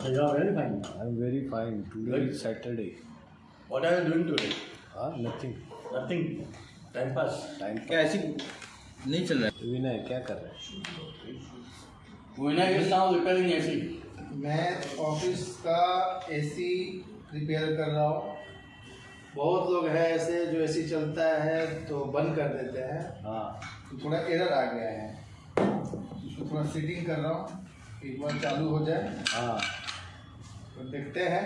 You are very fine. I'm very fine. Today Good. is Saturday. What are you doing today? Nothing. Nothing. Time pass. Time. क्या ऐसी नहीं चल रहा विनय क्या कर रहे हैं? Vinay is now repairing AC. मैं ऑफिस का एसी रिपेयर कर रहा हूँ। बहुत लोग हैं ऐसे जो एसी चलता है तो बंद कर देते हैं, हाँ तो थोड़ा एरर आ गया है, तो थोड़ा सीटिंग कर रहा हूँ, एक बार चालू हो जाए हाँ तो देखते हैं,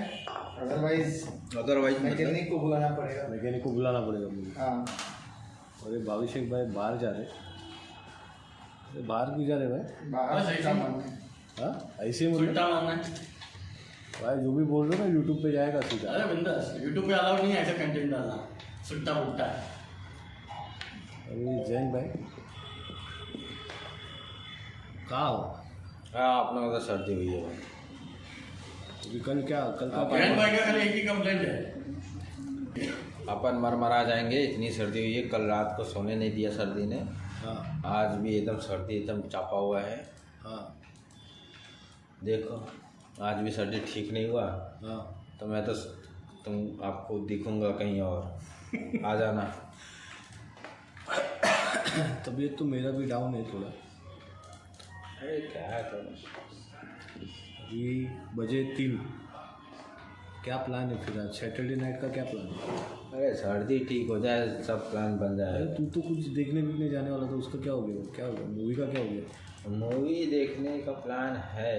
अदरवाइज अदरवाइज मैकेनिक को बुलाना पड़ेगा। मैकेनिक को बुलाना पड़ेगा मुझे। हाँ, अरे भाविशेख भाई बाहर जा रहे। अरे बाहर क्यों जा रहे भाई? बाहर बस से ऐसे काम ही। है। हाँ ऐसे ही मतलब सुट्टा मारना है। भाई जो भी बोल रहे हो ना यूट्यूब पे जाएगा सीधा। अरे बिंदास, यूट्यूब पे अलाउड नहीं है ऐसा कंटेंट डालना। सुट्टा पुट्टा। अरे जैन भाई कहाँ हो? हाँ अपना उधर सर्दी हुई है अभी कल का बहन भाई का खाली एक ही कंप्लेंट है। अपन मर जाएंगे, इतनी सर्दी हुई है। कल रात को सोने नहीं दिया सर्दी ने। हाँ आज भी एकदम सर्दी एकदम चापा हुआ है। हाँ देखो आज भी सर्दी ठीक नहीं हुआ हाँ तो मैं तो तुम आपको दिखूंगा कहीं और आ जाना। तबीयत तो मेरा भी डाउन है थोड़ा। अरे क्या करूँ, अभी बजे 3। क्या प्लान है फिर आज सैटरडे नाइट का? क्या प्लान है? अरे सर्दी ठीक हो जाए सब प्लान बन अरे जाए। तू तो कुछ देखने जाने वाला था, उसका क्या हो गया? क्या हो गया? मूवी का क्या हो गया? मूवी देखने का प्लान है,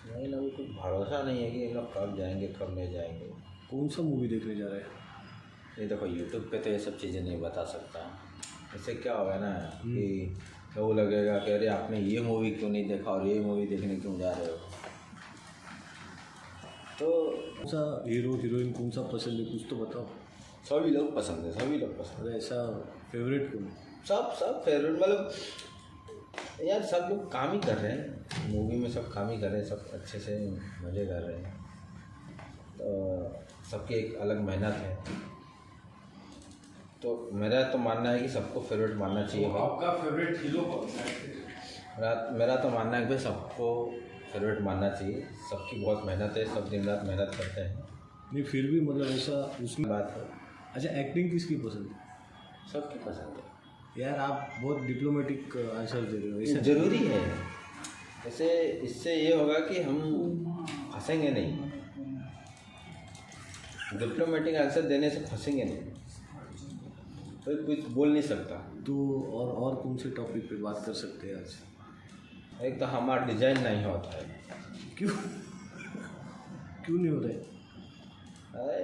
लेकिन अभी कुछ भरोसा नहीं है कि ये लोग कब जाएंगे कब नहीं जाएंगे। कौन सा मूवी देखने जा रहा है? ये देखो यूट्यूब पे तो ये सब चीज़ें नहीं बता सकता। इससे क्या होगा ना कि वो लगेगा कि अरे आपने ये मूवी क्यों नहीं देखा और ये मूवी देखने क्यों जा रहे हो। तो कौन सा हीरो हीरोइन कौन सा पसंद है, कुछ तो बताओ। सभी लोग पसंद है, सभी लोग पसंद अरे ऐसा फेवरेट कौन है? है। सब फेवरेट मतलब यार सब लोग काम ही कर रहे हैं मूवी में, सब काम ही कर रहे हैं, सब अच्छे से मज़े कर रहे हैं। तो सबकी एक अलग मेहनत है। तो मेरा तो मानना है कि सबको फेवरेट मानना चाहिए भाई। आपका फेवरेट हीरो कौन सा है? मेरा तो मानना है कि भाई सबको फेवरेट मानना चाहिए। सबकी बहुत मेहनत है, सब दिन रात मेहनत करते हैं। नहीं फिर भी मतलब ऐसा उसमें बात है अच्छा एक्टिंग किसकी पसंद है? सबकी पसंद है यार आप बहुत डिप्लोमेटिक आंसर दे रहे हो। ऐसा जरूरी है। जैसे इससे ये होगा कि हम फंसेंगे नहीं, डिप्लोमेटिक आंसर देने से फंसेंगे नहीं, कोई कुछ बोल नहीं सकता। तो और कौन से टॉपिक पे बात कर सकते हैं आज? एक तो हमारा डिजाइन नहीं होता है। क्यों क्यों नहीं हो रहा है? अरे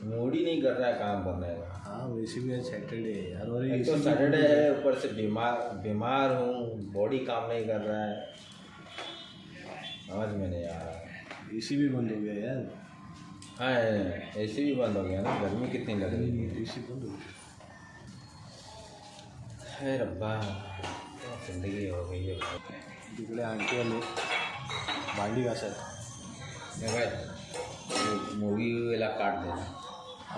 मूड ही नहीं कर रहा है काम करने का। हाँ वैसे भी आज सैटरडे है यार। और एक तो सैटरडे है, ऊपर से बीमार हूँ, बॉडी काम नहीं कर रहा है, समझ में नहीं आ रहा है। एसी भी बंद हो गया यार। हाँ एसी भी बंद हो गया ना, गर्मी कितनी लग रही है। एसी बंद हो गया। है रब्बा क्या जिंदगी हो गई है। तिकडे आंटी आले भांडी घासायला। नहीं भाई मूवी वाला काट देना।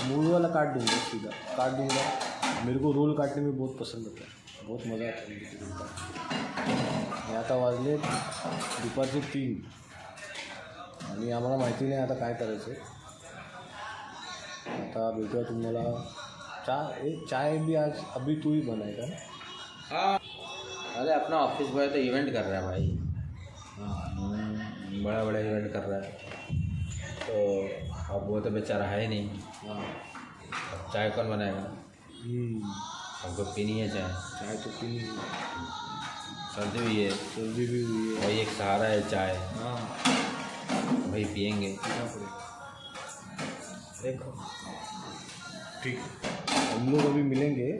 मूवी वाला काट दूंगा, सीधा काट दूंगा। मेरे को रोल काटने में बहुत पसंद होता है, बहुत मज़ा आता है मुझे रोल काटणे। आणि आता वाजले दुपारचे 3 आणि आम्हाला माहिती नाही आता काय करायचं आहे। आता भेटूया तुम्हाला। चाय भी आज अभी तू ही बनाएगा ना? हाँ अरे अपना ऑफिस बॉय तो इवेंट कर रहा है भाई। हाँ बड़ा बड़ा इवेंट कर रहा है, तो अब वो तो बेचारा है ही नहीं। हाँ अब चाय कौन बनाएगा? हमको पीनी है चाय। चाय तो पीनी है, सर्दी हुई है, सर्दी भी हुई है। भाई एक सहारा है चाय, हाँ भाई पियेंगे। पीना पड़ेगा। देखो ठीक है, हम लोग अभी मिलेंगे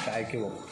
चाय के वक्त।